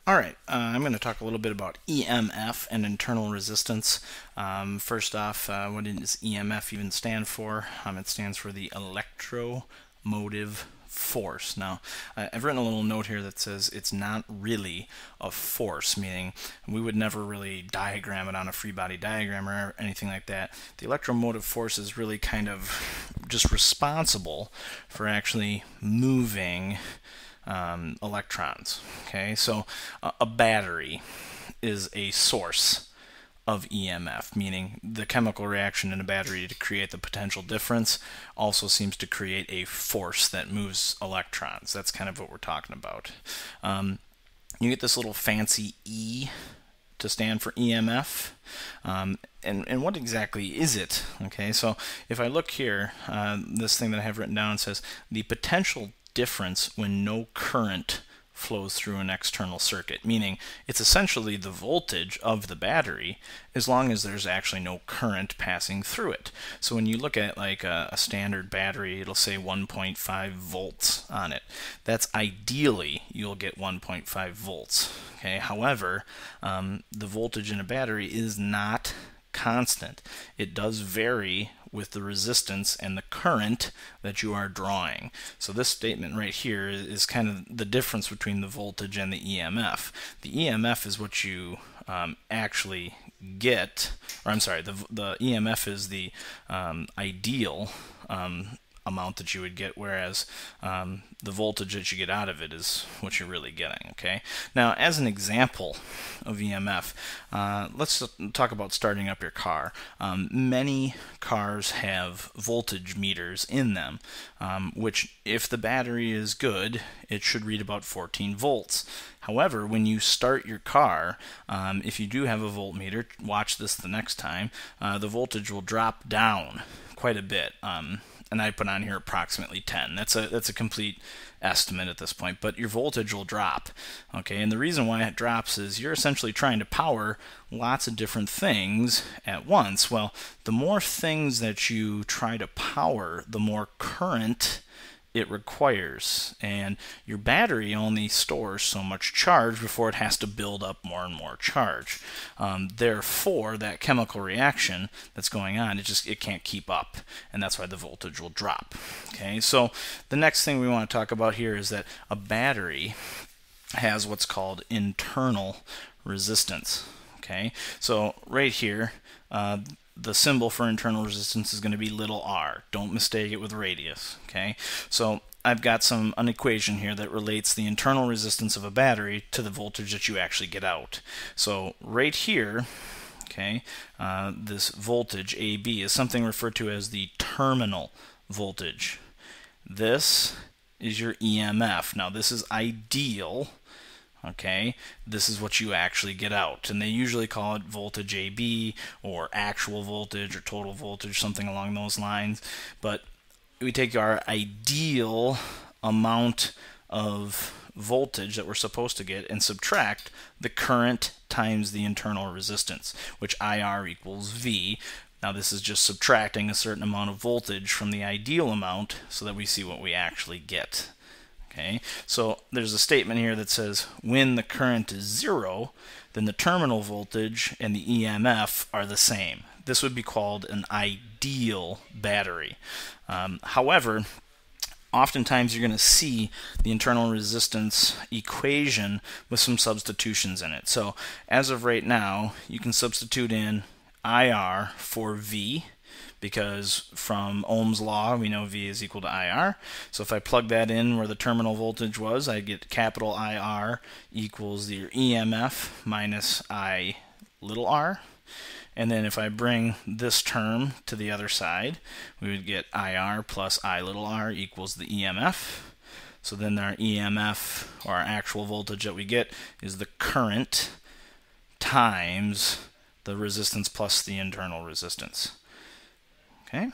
Alright, I'm going to talk a little bit about EMF and internal resistance. First off, what does EMF even stand for? It stands for the electromotive force. Now, I've written a little note here that says it's not really a force, meaning we would never really diagram it on a free body diagram or anything like that. The electromotive force is really kind of just responsible for actually moving electrons. Okay, so a battery is a source of EMF, meaning the chemical reaction in a battery to create the potential difference also seems to create a force that moves electrons. That's kind of what we're talking about. You get this little fancy E to stand for EMF. And what exactly is it? Okay, so if I look here, this thing that I have written down says the potential difference when no current flows through an external circuit, meaning it's essentially the voltage of the battery as long as there's actually no current passing through it. So when you look at like a standard battery, it'll say 1.5 volts on it. That's ideally you'll get 1.5 volts. Okay, however, the voltage in a battery is not constant. It does vary with the resistance and the current that you are drawing. So this statement right here is kind of the difference between the voltage and the EMF. The EMF is what you actually get, or I'm sorry, the EMF is the ideal amount that you would get, whereas the voltage that you get out of it is what you're really getting. Okay. Now, as an example of EMF, let's talk about starting up your car. Many cars have voltage meters in them, which, if the battery is good, it should read about 14 volts. However, when you start your car, if you do have a voltmeter, watch this the next time, the voltage will drop down quite a bit. And I put on here approximately 10. That's a complete estimate at this point, but your voltage will drop. Okay, and the reason why it drops is you're essentially trying to power lots of different things at once. Well, the more things that you try to power, the more current it requires, and your battery only stores so much charge before it has to build up more and more charge. Therefore, that chemical reaction that's going on, it can't keep up, and that's why the voltage will drop. Okay, so the next thing we want to talk about here is that a battery has what's called internal resistance. Okay, so right here, the symbol for internal resistance is going to be little r. Don't mistake it with radius. Okay, so I've got an equation here that relates the internal resistance of a battery to the voltage that you actually get out. So right here, okay, this voltage AB is something referred to as the terminal voltage. This is your EMF. Now, this is ideal. Okay, this is what you actually get out, and they usually call it voltage AB or actual voltage or total voltage, something along those lines. But we take our ideal amount of voltage that we're supposed to get and subtract the current times the internal resistance, which IR equals V. Now, this is just subtracting a certain amount of voltage from the ideal amount so that we see what we actually get. Okay, so there's a statement here that says when the current is 0, then the terminal voltage and the EMF are the same. This would be called an ideal battery. However, oftentimes you're going to see the internal resistance equation with some substitutions in it. So as of right now, you can substitute in IR for V, because from Ohm's law we know V is equal to IR. So if I plug that in where the terminal voltage was, I get capital IR equals your EMF minus I little r. And then if I bring this term to the other side, we would get IR plus I little r equals the EMF. So then our EMF, or our actual voltage that we get, is the current times the resistance plus the internal resistance. Okay.